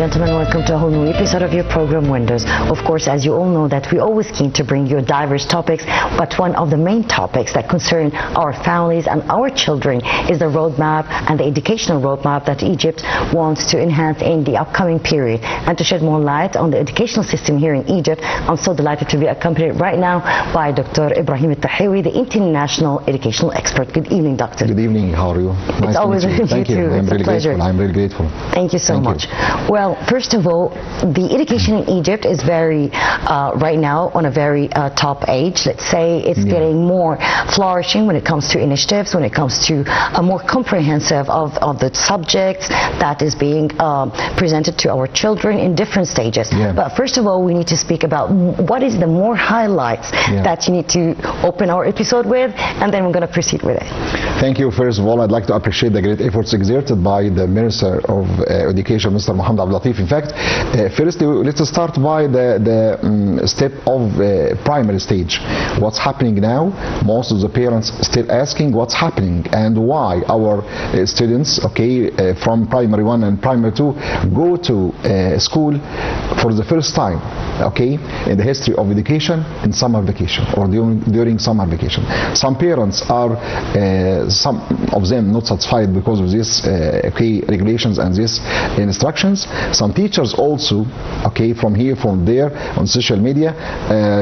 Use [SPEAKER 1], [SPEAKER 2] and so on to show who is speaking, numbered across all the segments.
[SPEAKER 1] gentlemen, welcome to a whole new episode of your program Windows. Of course, as you all know that we're always keen to bring you diverse topics, but one of the main topics that concern our families and our children is the roadmap and the educational roadmap that Egypt wants to enhance in the upcoming period. And to shed more light on the educational system here in Egypt, I'm so delighted to be accompanied right now by Dr. Ibrahim Tahawy, the international educational expert. Good evening, doctor.
[SPEAKER 2] Good evening. How are you? Nice
[SPEAKER 1] It's always
[SPEAKER 2] to meet you.
[SPEAKER 1] Thank you.
[SPEAKER 2] I'm really grateful. I'm really grateful.
[SPEAKER 1] Thank you so much. Well, first of all, the education in Egypt is very, right now, on a very top age. Let's say it's getting more flourishing when it comes to initiatives, when it comes to a more comprehensive of the subjects that is being presented to our children in different stages. But first of all, we need to speak about what is the more highlights that you need to open our episode with, and then we're going to proceed with it.
[SPEAKER 2] Thank you. First of all, I'd like to appreciate the great efforts exerted by the Minister of Education, Mr. Mohammed Abdel Latif. In fact, firstly, let's start by the step of primary stage. What's happening now? Most of the parents still asking what's happening and why our students, from primary 1 and primary 2 go to school for the first time, in the history of education in summer vacation or during summer vacation. Some parents are, some of them not satisfied because of this regulations and these instructions. Some teachers also, from here, from there, on social media,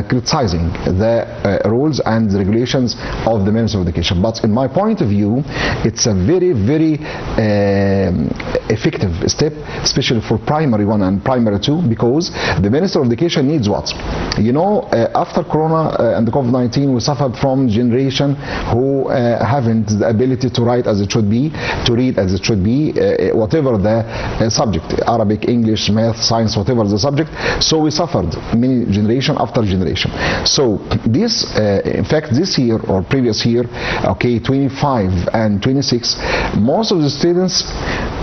[SPEAKER 2] criticizing the rules and regulations of the Ministry of Education. But in my point of view, it's a very, very effective step, especially for primary 1 and primary 2, because the Minister of Education needs what? You know, after Corona and the COVID-19, we suffered from generation who haven't the ability to write as it should be, to read as it should be, whatever the subject, Arabic, English, math, science, whatever the subject. So we suffered many generation after generation. So this, in fact, this year or previous year, 25 and 26, most of the students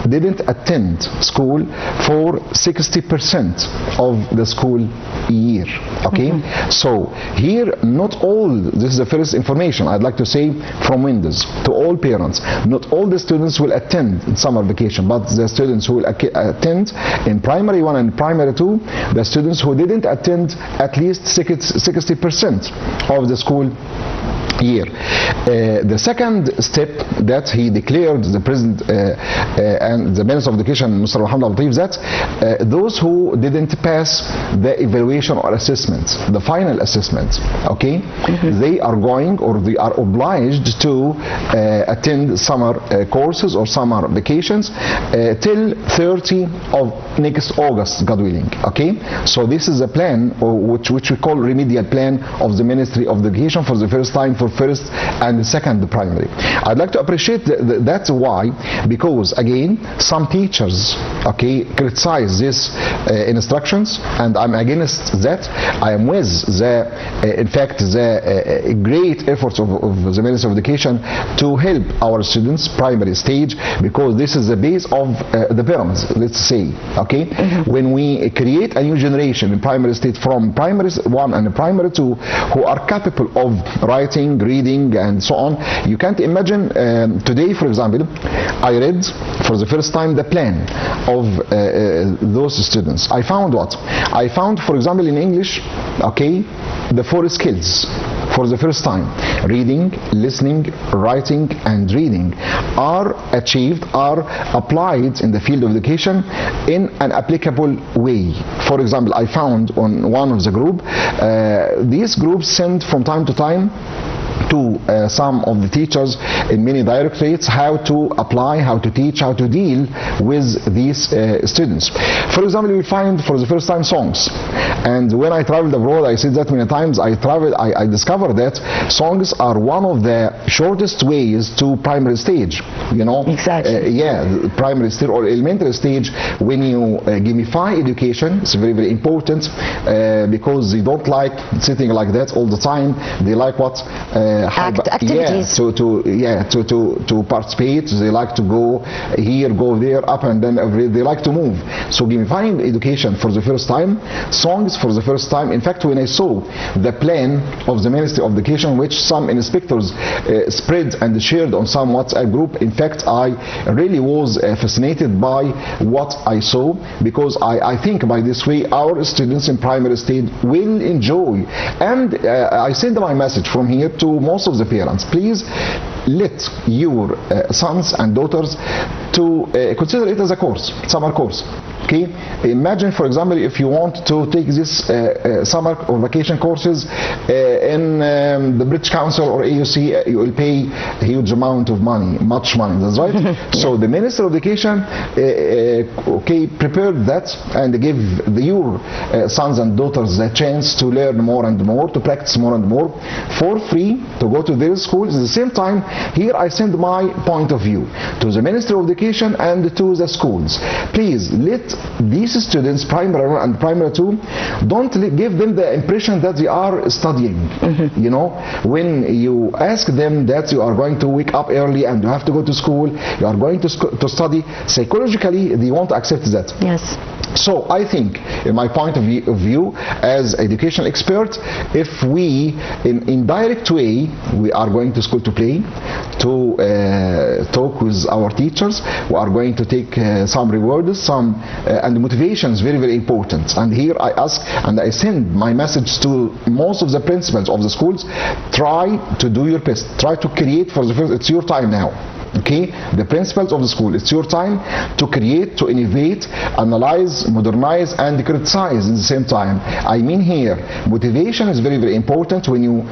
[SPEAKER 2] didn't attend school for 60% of the school year. So here, not all, this is the first information I'd like to say from Windows to all parents, not all the students will attend in summer vacation, but the students who will attend in primary 1 and primary 2, the students who didn't attend at least 60% of the school year. The second step that he declared, the President and the Minister of Education, Mr. Mohammed Abdel Latif, that those who didn't pass the evaluation or assessment, the final assessment, they are going, or they are obliged to attend summer courses or summer vacations till 30 of next August, God willing. So this is a plan, which we call remedial plan of the Ministry of Education for the first time for first and second primary. I'd like to appreciate that's why, because again, some teachers criticize these instructions, and I'm against that. I am with the in fact the great efforts of the Ministry of Education to help our students primary stage, because this is the base of the pyramids, let's say. When we create a new generation in primary state from primary 1 and primary 2 who are capable of writing, reading, and so on, you can't imagine. Today, for example, I read for the first time the plan of those students. I found what? I found, for example, in English, the 4 skills for the first time: reading, listening, writing, and reading are achieved, are applied in the field of education in an applicable way. For example, I found on one of the group, these groups send from time to time to some of the teachers in many directorates how to apply, how to teach, how to deal with these students. For example, we find for the first time songs, and when I traveled abroad, I said that many times, I discovered that songs are one of the shortest ways to primary stage,
[SPEAKER 1] Exactly.
[SPEAKER 2] Primary stage or elementary stage. When you gamify education, it's very, very important, because they don't like sitting like that all the time. They like what?
[SPEAKER 1] activities.
[SPEAKER 2] To participate. They like to go here, go there, up and down. They like to move. So gamifying education for the first time, songs for the first time. In fact, when I saw the plan of the Ministry of Education, which some inspectors spread and shared on some WhatsApp group, in fact, I really was fascinated by what I saw, because I think by this way our students in primary stage will enjoy. And I send my message from here to most of the parents: please let your sons and daughters to consider it as a course, summer course. Okay, imagine, for example, if you want to take this summer or vacation courses in the British Council or AUC, you will pay a huge amount of money, much money. That's right. So the Minister of Education, prepared that and gave your sons and daughters the chance to learn more and more, to practice more and more, for free, to go to their schools. At the same time, here I send my point of view to the Minister of Education and to the schools. Please let these students, primary 1 and primary 2, don't give them the impression that they are studying. You know, when you ask them that you are going to wake up early and you have to go to school, you are going to study, psychologically they won't accept that.
[SPEAKER 1] Yes.
[SPEAKER 2] So I think, in my point of view as educational expert, if we, in indirect way, we are going to school to play, to talk with our teachers, we are going to take some rewards, and motivation is very, very important. And here I ask and I send my message to most of the principals of the schools: try to do your best, try to create for the first, it's your time now. Okay, the principals of the school, it's your time to create, to innovate, analyze, modernize, and criticize at the same time. I mean here, motivation is very, very important. When you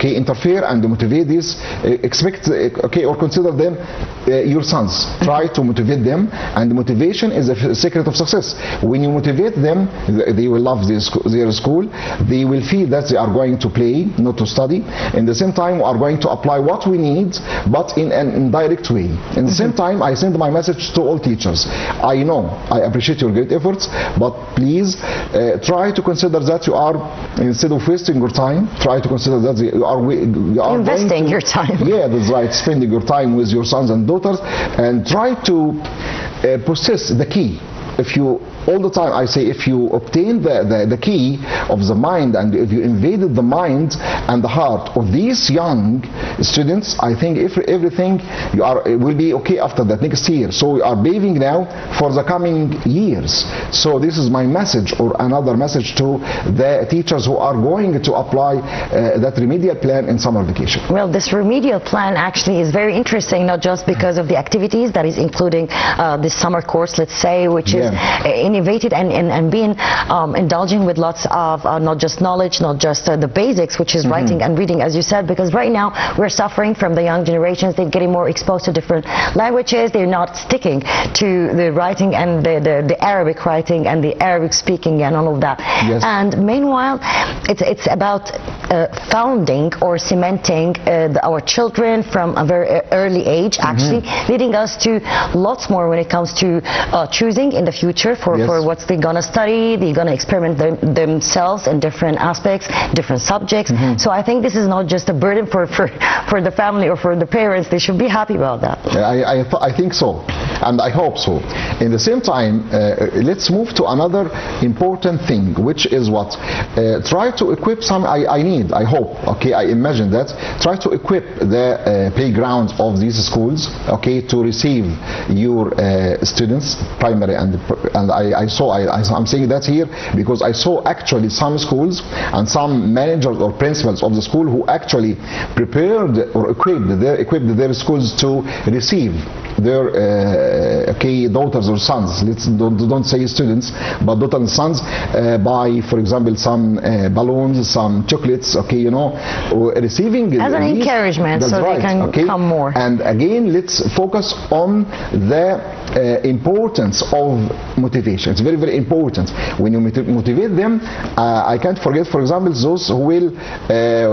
[SPEAKER 2] interfere and motivate this, expect, or consider them your sons. Try to motivate them, and motivation is the secret of success. When you motivate them, they will love their school. They will feel that they are going to play, not to study. In the same time, we are going to apply what we need, but in an indirect way. In the same time, I send my message to all teachers. I know, I appreciate your great efforts, but please try to consider that you are, instead of wasting your time, try to consider that you are
[SPEAKER 1] investing your time.
[SPEAKER 2] Yeah, that's right. Spending your time with your sons and daughters, and try to possess the key. If you, all the time I say, if you obtain the key of the mind, and if you invaded the mind and the heart of these young students, I think everything will be okay after that next year. So we are paving now for the coming years. So this is my message, or another message to the teachers who are going to apply that remedial plan in summer vacation.
[SPEAKER 1] Well, this remedial plan actually is very interesting, not just because of the activities that is including this summer course, let's say, which is innovated and being indulging with lots of not just knowledge, not just the basics, which is writing and reading, as you said, because right now we're suffering from the young generations. They're getting more exposed to different languages. They're not sticking to the writing and the Arabic writing and the Arabic speaking and all of that.
[SPEAKER 2] Yes.
[SPEAKER 1] And meanwhile, it's about founding or cementing our children from a very early age, actually leading us to lots more when it comes to choosing in the future for what they're gonna study. They're gonna experiment themselves in different aspects, different subjects. So I think this is not just a burden for the family or for the parents. They should be happy about that.
[SPEAKER 2] I think so, and I hope so. In the same time, let's move to another important thing, which is what? Try to equip some, I hope, I imagine that, try to equip the playgrounds of these schools, to receive your students, primary and I'm saying that here because I saw actually some schools and some managers or principals of the school who actually prepared or equipped their schools to receive their daughters or sons. Don't say students, but daughters and sons, by, for example, some balloons, some chocolates, receiving
[SPEAKER 1] as an encouragement, so
[SPEAKER 2] right,
[SPEAKER 1] they can come more.
[SPEAKER 2] And again, let's focus on the importance of motivation. It's very, very important. When you motivate them, I can't forget, for example, those who will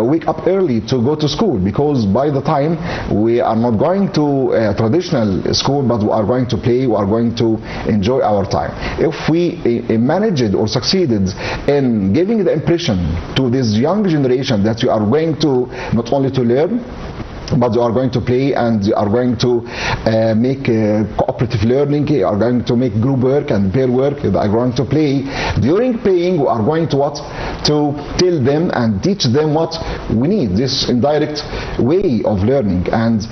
[SPEAKER 2] wake up early to go to school, because by the time we are not going to traditional traditional school, but we are going to play, we are going to enjoy our time. If we managed or succeeded in giving the impression to this young generation that you are going to not only to learn, but you are going to play, and you are going to make cooperative learning, you are going to make group work and pair work, you are going to play. During playing, we are going to what? To tell them and teach them what we need, this indirect way of learning. And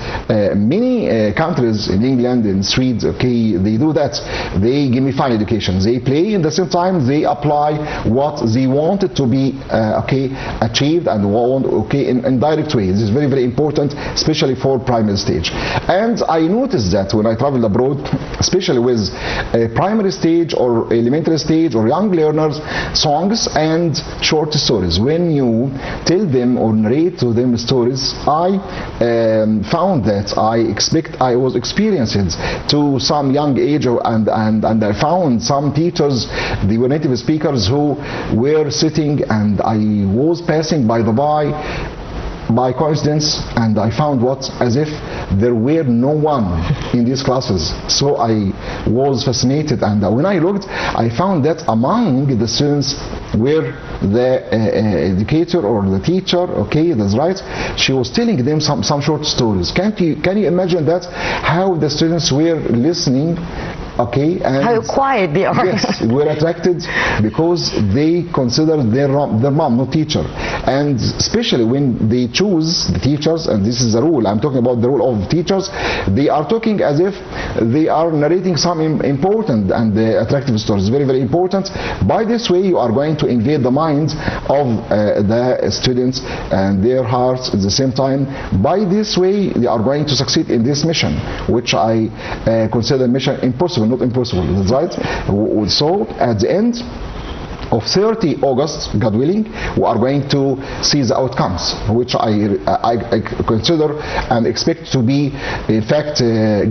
[SPEAKER 2] many countries in England, in Sweden, okay, they do that. They gamify education. They play, in the same time they apply what they wanted to be achieved and want, in indirect way. This is very, very important, especially for primary stage. And I noticed that when I traveled abroad, especially with primary stage or elementary stage or young learners, songs and short stories, when you tell them or narrate to them stories, I found that I was experiencing to some young age, and I found some teachers, they were native speakers who were sitting, and I was passing by coincidence, and I found as if there were no one in these classes. So I was fascinated, and when I looked, I found that among the students were the educator or the teacher, okay, that's right, she was telling them some short stories. Can you imagine that, how the students were listening? Okay, and
[SPEAKER 1] how quiet they are.
[SPEAKER 2] Yes, we're attracted because they consider their mom, no teacher. And especially when they choose the teachers, and this is the rule, I'm talking about the rule of teachers, they are talking as if they are narrating some important and attractive stories. Very, very important. By this way, you are going to invade the minds of the students and their hearts at the same time. By this way, they are going to succeed in this mission, which I consider mission impossible, not impossible. That's right. So at the end of 30 August, God willing, we are going to see the outcomes, which I consider and expect to be, in fact,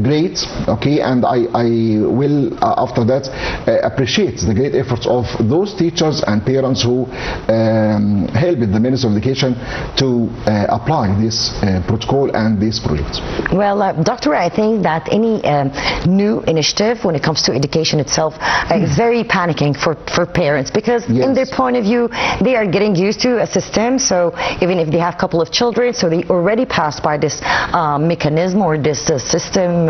[SPEAKER 2] great. Okay, and I will after that appreciate the great efforts of those teachers and parents who helped the Ministry of Education to apply this protocol and this project.
[SPEAKER 1] Well, Doctor, I think that any new initiative when it comes to education itself is very panicking for parents, because in their point of view, they are getting used to a system. So even if they have a couple of children, so they already passed by this mechanism or this system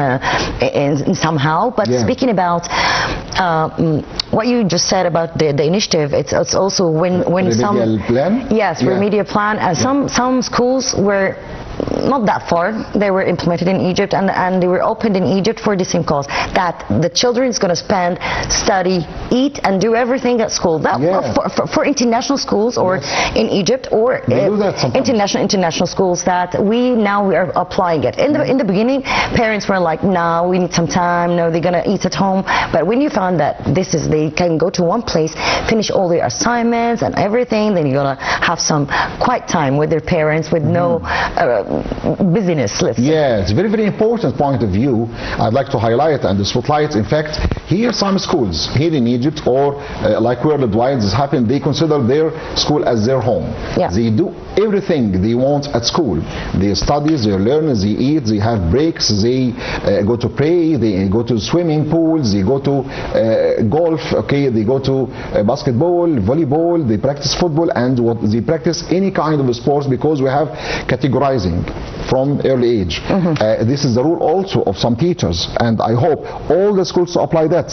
[SPEAKER 1] in somehow. But speaking about what you just said about the initiative, it's also when
[SPEAKER 2] remedial plan?
[SPEAKER 1] Yes, remedial plan. Some schools were not that far, they were implemented in Egypt, and they were opened in Egypt for the same cause, that the children is going to spend, study, eat, and do everything at school. That for international schools or in Egypt, or international schools, that we are applying it. In the beginning, parents were like, no, we need some time, no, they're going to eat at home. But when you found that they can go to one place, finish all their assignments and everything, then you're going to have some quiet time with their parents, with no busyness, let's say.
[SPEAKER 2] Yes, very, very important point of view. I'd like to highlight and spotlight. In fact, here some schools here in Egypt, or like worldwide, this happened, they consider their school as their home. They do everything they want at school. They study, they learn, they eat, they have breaks, they go to pray, they go to swimming pools, they go to golf, okay, they go to basketball, volleyball, they practice football, and they practice any kind of sports, because we have categorizing from early age. This is the rule also of some teachers, and I hope all the schools to apply that,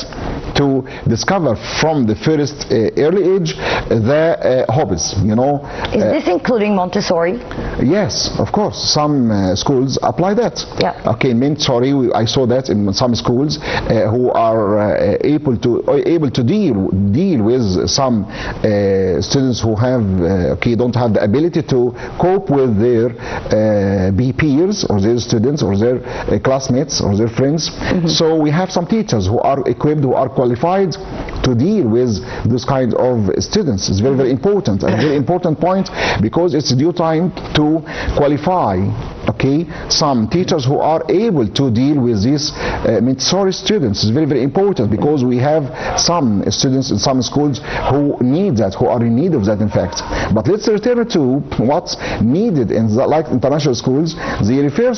[SPEAKER 2] to discover from the first early age the hobbies, you know.
[SPEAKER 1] Is this including Montessori?
[SPEAKER 2] Yes, of course. Some schools apply that. Okay, Montessori, I saw that in some schools who are able to deal with some students who have don't have the ability to cope with their peers or their students or their classmates or their friends. So we have some teachers who are equipped, who are qualified to deal with this kind of students. It's very, very important, a very important point, because it's due time to qualify okay, some teachers who are able to deal with these Montessori students. It's very, very important, because we have some students in some schools who need that, who are in need of that, in fact. But let's return to what's needed in the, like international schools. They return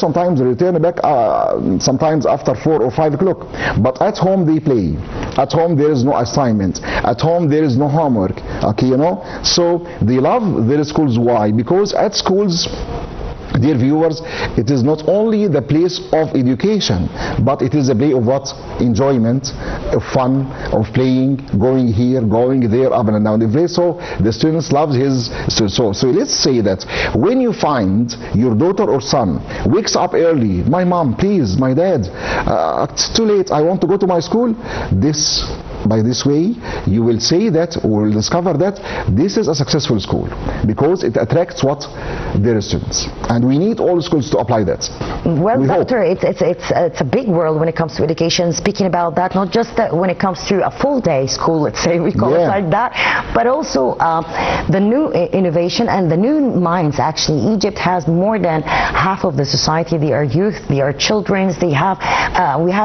[SPEAKER 2] back sometimes after 4 or 5 o'clock. But at home they play. At home there is no assignment. At home there is no homework. Okay, you know. So they love their schools. Why? Because at schools, dear viewers, it is not only the place of education, but it is a place of what? Enjoyment, of fun, of playing, going here, going there, up and down the place. So the students love his. So let's say that when you find your daughter or son wakes up early, my mom, please, my dad, it's too late, I want to go to my school. By this way, you will say that, or will discover that this is a successful school, because it attracts what? Their students. And we need all schools to apply that.
[SPEAKER 1] Well, doctor, it's a big world when it comes to education. Speaking about that, not just that when it comes to a full day school, let's say, we call it like that, but also the new innovation and the new minds. Actually, Egypt has more than half of the society. They are youth, they are children. We have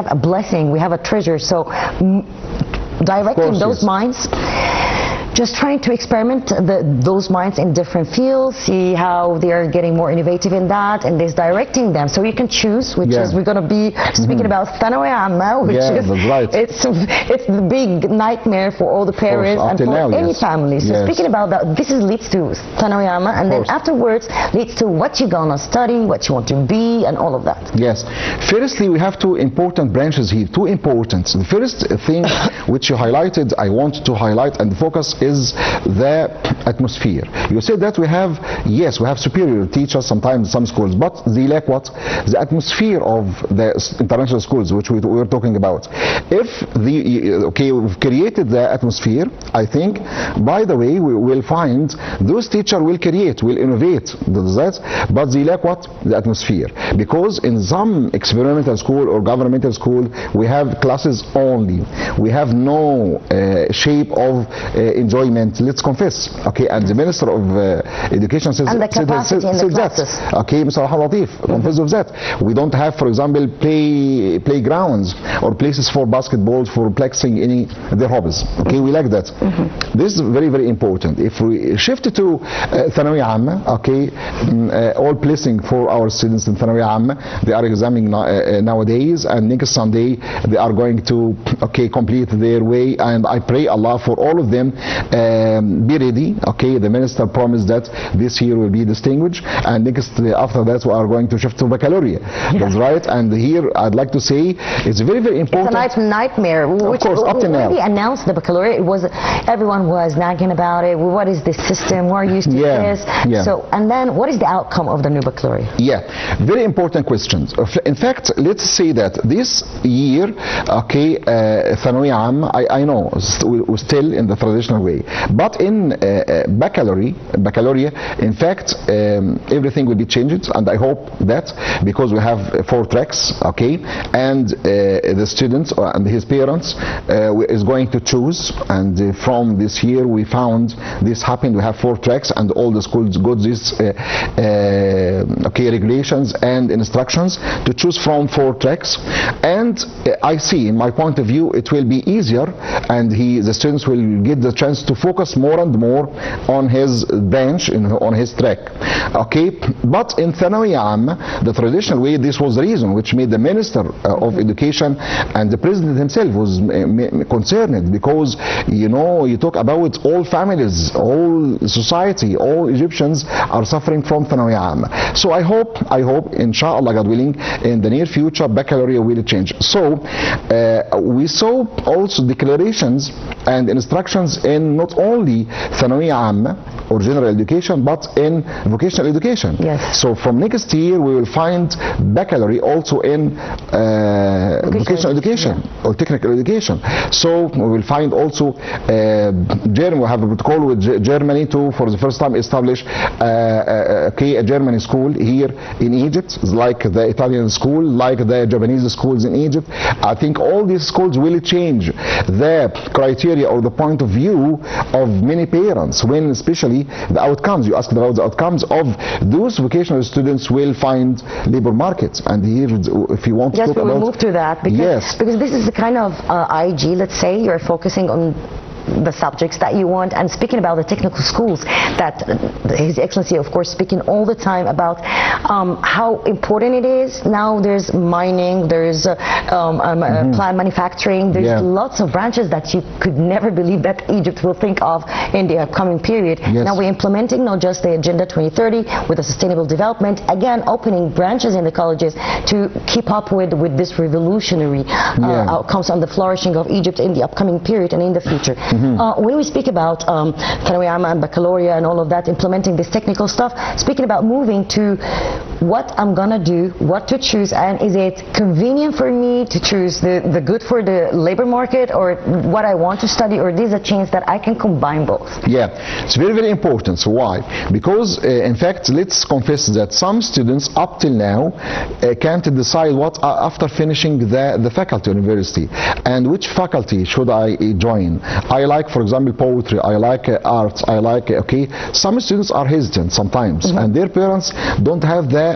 [SPEAKER 1] a blessing, we have a treasure. So directing those minds, just trying to experiment those minds in different fields, see how they are getting more innovative in that, and there's directing them. So you can choose, which is, we're going to be speaking about Tahawy Amma, which is,
[SPEAKER 2] that's right.
[SPEAKER 1] it's the big nightmare for all the parents and for any family. So speaking about that, this leads to Tahawy Amma, and then afterwards leads to what you're going to study, what you want to be, and all of that.
[SPEAKER 2] Yes. Firstly, we have 2 important branches here, 2 important. The first thing which you highlighted, I want to highlight and focus is the atmosphere. You said that we have, yes, we have superior teachers sometimes in some schools, but they lack what? The atmosphere of the international schools, which we were talking about. If we've created the atmosphere, I think, by the way, we will find those teachers will create, will innovate, but they lack what? The atmosphere. Because in some experimental school or governmental school, we have classes only. We have no shape of enjoyment, let's confess. Okay, and the Minister of Education says,
[SPEAKER 1] and the capacity in the classes.
[SPEAKER 2] that. Okay, Mr. Latif confess of that. We don't have, for example, playgrounds or places for basketball, for flexing their hobbies. Okay, we lack that. This is very, very important. If we shift to Tahawy Amma, okay, all blessing for our students in Tahawy Amma. They are examining nowadays, and next Sunday they are going to complete their way, and I pray Allah for all of them. Be ready. Okay, the minister promised that this year will be distinguished, and next after that we are going to shift to baccalaureate. That's right. And here I'd like to say it's very, very important.
[SPEAKER 1] It's a nightmare.
[SPEAKER 2] Of course, up to now.
[SPEAKER 1] When we announced the baccalaureate, everyone was nagging about it. What is this system? We're used to this. So, and then what is the outcome of the new baccalaureate?
[SPEAKER 2] Yeah, very important questions. In fact, let's say that this year, Tahawy Amma, I know we're still in the traditional way, but in baccalaureate, in fact, everything will be changed, and I hope that, because we have 4 tracks, and the students and his parents is going to choose, and from this year we found this happened. We have 4 tracks, and all the schools got these regulations and instructions to choose from 4 tracks, and I see, in my point of view, it will be easier, and the students will get the chance to focus more and more on his bench, on his track. But in Tahawy Amma, the traditional way, this was the reason which made the Minister of Education and the President himself was concerned, because you talk about all families, all society, all Egyptians are suffering from Tahawy Amma. So I hope, inshallah, God willing, in the near future, baccalaureate will change. So we saw also declarations and instructions in not only Tahawy Amma or general education, but in vocational education.
[SPEAKER 1] Yes.
[SPEAKER 2] So from next year we will find baccalaureate also in vocational education or technical education. So we will find also Germany. We have a protocol with Germany to, for the first time, establish a German school here in Egypt, like the Italian school, like the Japanese schools in Egypt. I think all these schools will change the criteria criteria or the point of view of many parents, when especially the outcomes, you asked about the outcomes of those vocational students will find labor markets. And here, if you want to talk
[SPEAKER 1] we will
[SPEAKER 2] about,
[SPEAKER 1] move to that, because this is the kind of IG, let's say, you're focusing on the subjects that you want. And speaking about the technical schools, that His Excellency, of course, speaking all the time about how important it is. Now there's mining, there's plant manufacturing, there's lots of branches that you could never believe that Egypt will think of in the upcoming period. Now we're implementing not just the Agenda 2030 with the sustainable development, again opening branches in the colleges to keep up with this revolutionary outcomes on the flourishing of Egypt in the upcoming period and in the future. When we speak about Tahawy and baccalaureate and all of that, implementing this technical stuff, speaking about moving to what I'm gonna do, what to choose, and is it convenient for me to choose the good for the labor market, or what I want to study, or there's a chance that I can combine both? Yeah,
[SPEAKER 2] it's very, very important. So why? Because in fact, let's confess that some students up till now can't decide what after finishing the faculty university, and which faculty should I join. I like, for example, poetry, I like arts, I like, some students are hesitant sometimes, and their parents don't have the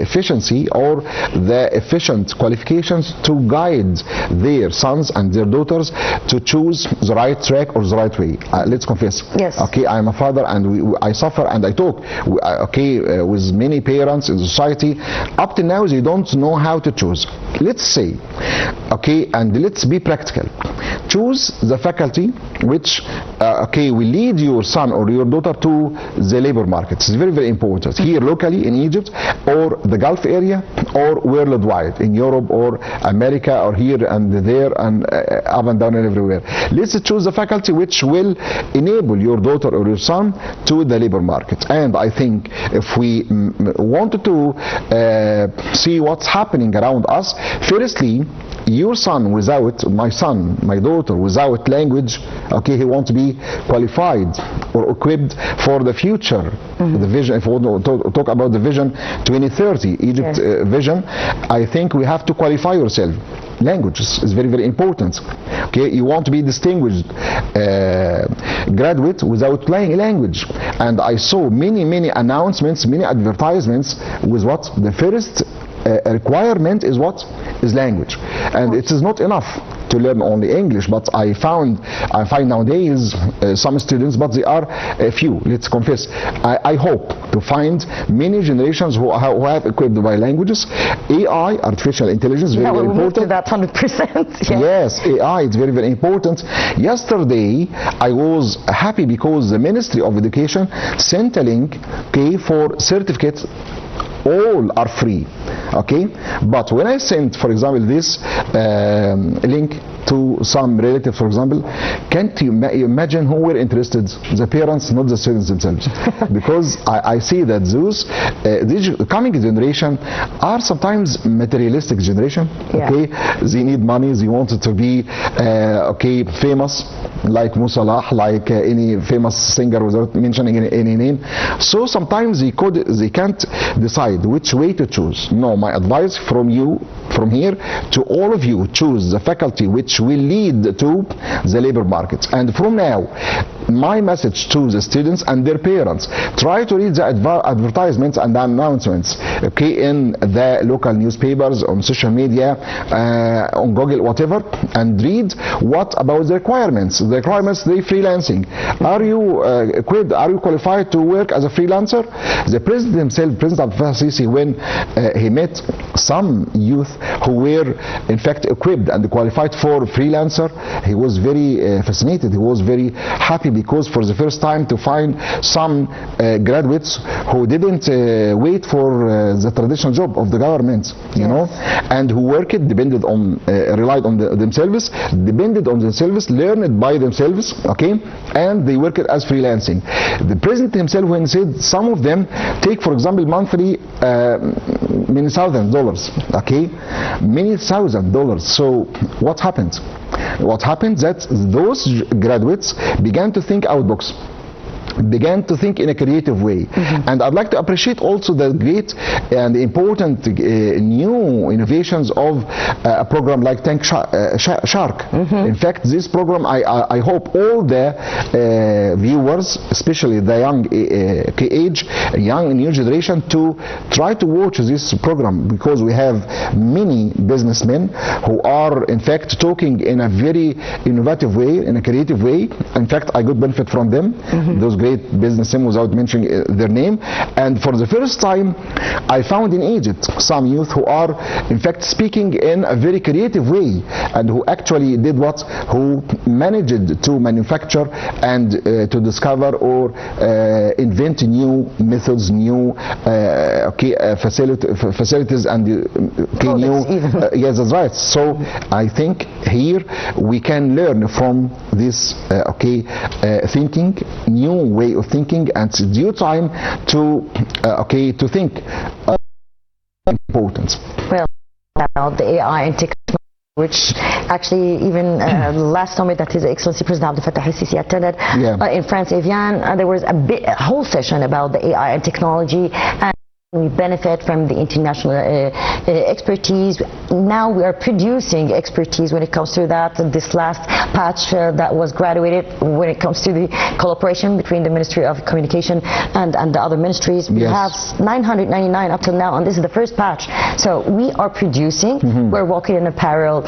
[SPEAKER 2] efficiency or the efficient qualifications to guide their sons and their daughters to choose the right track or the right way. Let's confess.
[SPEAKER 1] Yes.
[SPEAKER 2] I'm a father, and I suffer, and I talk with many parents in society. Up to now, they don't know how to choose. Let's say, and let's be practical. Choose the faculty which will lead your son or your daughter to the labor market. It's very, very important here locally in Egypt, or the Gulf area, or worldwide in Europe or America, or here and there and up and down and everywhere. Let's choose the faculty which will enable your daughter or your son to the labor market. And I think if we wanted to see what's happening around us, firstly, your son without, my daughter without language, he wants to be qualified or equipped for the future. The vision, if we want to talk about the vision 2030 Egypt vision, I think we have to qualify yourself. Language is very, very important. You want to be distinguished graduate without language. And I saw many announcements, many advertisements with what the first requirement is language, and it is not enough to learn only English. But I find nowadays some students, but they are a few. Let's confess. I hope to find many generations who have equipped by languages. AI, artificial intelligence, very, very important.
[SPEAKER 1] To that 100%.
[SPEAKER 2] Yes, AI is very, very important. Yesterday, I was happy because the Ministry of Education sent a link, for certificates. All are free, but when I sent, for example, this link to some relative, for example, can't you imagine who were interested? The parents, not the students themselves. Because I see that those coming generation are sometimes materialistic generation. They need money, they wanted to be famous, like Musalah, like any famous singer without mentioning any name. So sometimes they can't decide which way to choose. No, my advice from here to all of you, choose the faculty which will lead to the labor market. And from now, my message to the students and their parents, try to read the advertisements and the announcements in the local newspapers, on social media, on Google, whatever, and read what about the requirements. The requirements, they freelancing. Are you equipped? Are you qualified to work as a freelancer? The president himself, President Al-Sisi, when he met some youth who were in fact equipped and qualified for freelancer, he was very fascinated. He was very happy because for the first time to find some graduates who didn't wait for the traditional job of the government, you know, and who worked, relied on themselves, learned by themselves, and they worked as freelancing. The president himself, when he said some of them take, for example, monthly many $1,000s, many $1,000s. So what happened? What happened that those graduates began to think out box. began to think in a creative way. And I'd like to appreciate also the great and important new innovations of a program like Tank Shark. In fact, this program, I hope all the viewers, especially the young age, young new generation, to try to watch this program, because we have many businessmen who are in fact talking in a very innovative way, in a creative way. In fact, I could benefit from them, those great businessmen, without mentioning their name. And for the first time, I found in Egypt some youth who are in fact speaking in a very creative way, and who actually did what? Who managed to manufacture and to discover or invent new methods, new facilities, and new yes, that's right. So I think here we can learn from this thinking, new way of thinking, and it's due time to to think important.
[SPEAKER 1] Well, about the AI and technology, which actually even last summit that His Excellency President Abdel Fattah el-Sisi attended in France, Evian, there was a whole session about the AI and technology, and we benefit from the international expertise. Now we are producing expertise when it comes to that. This last patch that was graduated, when it comes to the collaboration between the Ministry of Communication and the other ministries, we have 999 up till now, and this is the first patch. So we are producing. We're walking in a parallel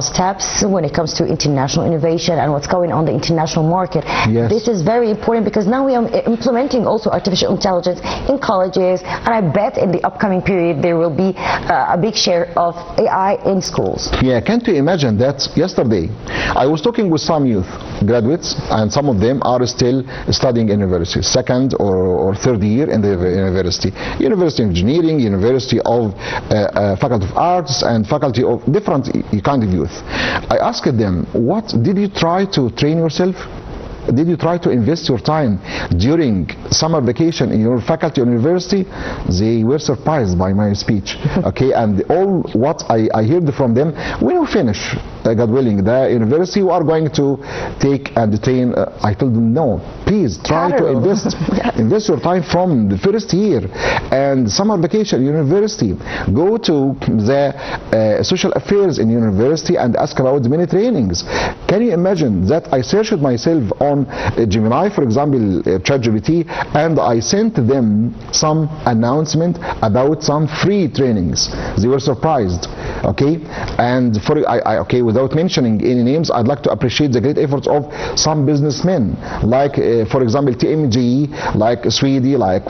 [SPEAKER 1] steps when it comes to international innovation and what's going on the international market. This is very important, because now we are implementing also artificial intelligence in colleges. And I bet in the upcoming period there will be a big share of AI in schools. Yeah,
[SPEAKER 2] can't you imagine that? Yesterday I was talking with some youth graduates, and some of them are still studying in university, second or third year in the university of engineering, university of faculty of arts, and faculty of different kind of youth. I asked them, what did you try to train yourself? Did you try to invest your time during summer vacation in your faculty or university? They were surprised by my speech. And all what I heard from them, when we finish, God willing, the university, we are going to take and train. I told them, no, please try to invest your time from the first year and summer vacation university. Go to the social affairs in university and ask about many trainings. Can you imagine that I searched myself on Gemini, for example, ChatGPT, and I sent them some announcement about some free trainings. They were surprised. And without mentioning any names, I'd like to appreciate the great efforts of some businessmen, like for example TMG, like Sweden, like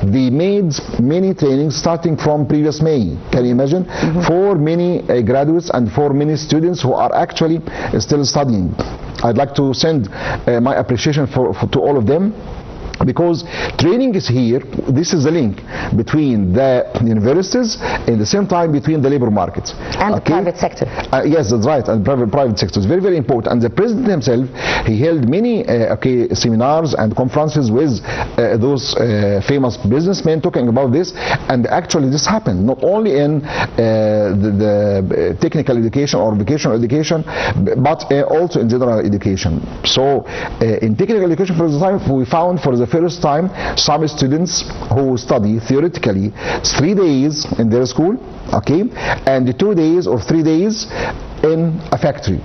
[SPEAKER 2] they made many trainings starting from previous May. Can you imagine? For many graduates and for many students who are actually still studying. I'd like to send my appreciation to all of them, because training is here. This is the link between the universities, and the same time between the labor market
[SPEAKER 1] and the private sector.
[SPEAKER 2] Yes, that's right, and private sector is very, very important. And the president himself, he held many seminars and conferences with those famous businessmen talking about this. And actually this happened not only in the technical education or vocational education, but also in general education. So in technical education, for example, we found for the first time some students who study theoretically 3 days in their school, and 2 days or 3 days in a factory.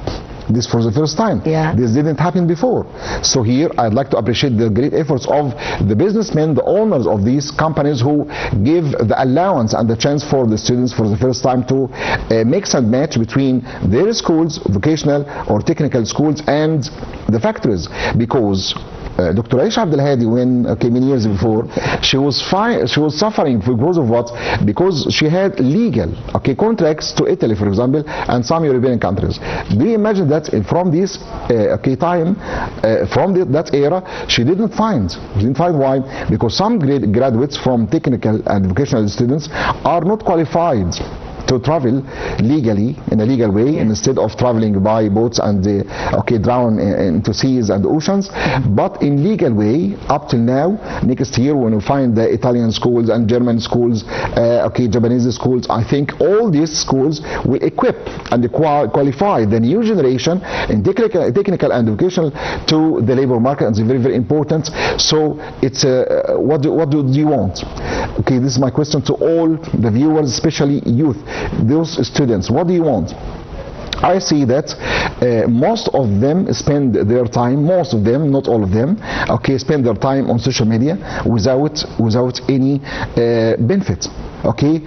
[SPEAKER 2] This for the first time. This didn't happen before. So here I'd like to appreciate the great efforts of the businessmen, the owners of these companies, who give the allowance and the chance for the students for the first time to mix and match between their schools, vocational or technical schools, and the factories. Because Dr. Aisha Abdel Hadi, when many years before, she was suffering because of what? Because she had legal contracts to Italy, for example, and some European countries. Do you imagine that from this time, from that era, she didn't find? Why? Because some graduates from technical and vocational students are not qualified to travel legally, in a legal way, instead of traveling by boats and drown into seas and oceans, but in legal way. Up till now, next year when we find the Italian schools and German schools, Japanese schools, I think all these schools will equip and qualify the new generation in technical and vocational to the labor market, and it's very, very important. So it's what do you want? Okay, this is my question to all the viewers, especially youth, those students. What do you want? I see that most of them spend their time, most of them, not all of them, spend their time on social media without any benefit. Okay,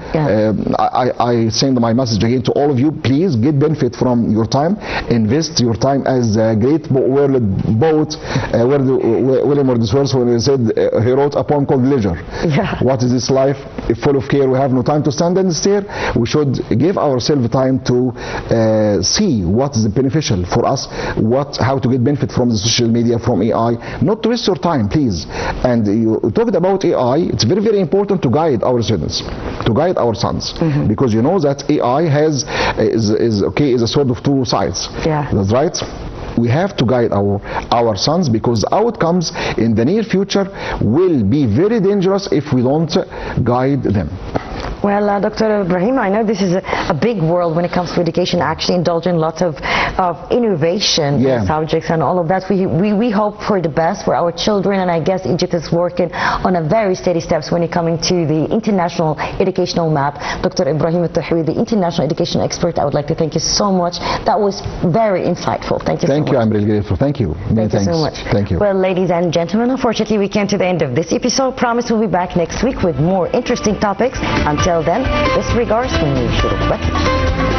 [SPEAKER 2] I send my message again to all of you. Please get benefit from your time. Invest your time, as a great world poet William Wordsworth, when he said, he wrote a poem called Leisure. Yeah. What is this life? If full of care, we have no time to stand and stare. We should give ourselves time to see what is beneficial for us, how to get benefit from the social media, from AI. Not to waste your time, please. And you talked about AI. It's very, very important to guide our students, to guide our sons, because you know that AI is a sword of two sides. Yeah, that's right. We have to guide our sons, because outcomes in the near future will be very dangerous if we don't guide them.
[SPEAKER 1] Well, Dr. Ibrahim, I know this is a big world when it comes to education, actually indulging lots of innovation subjects and all of that. We hope for the best for our children, and I guess Egypt is working on a very steady steps when it coming to the international educational map. Dr. Ibrahim Tahawy, the international education expert, I would like to thank you so much. That was very insightful. Thank you so much.
[SPEAKER 2] Thank you, I'm really grateful. Thank you.
[SPEAKER 1] Thank you so much.
[SPEAKER 2] Thank you.
[SPEAKER 1] Well, ladies and gentlemen, unfortunately we came to the end of this episode. Promise we'll be back next week with more interesting topics. Until then, best regards من شروق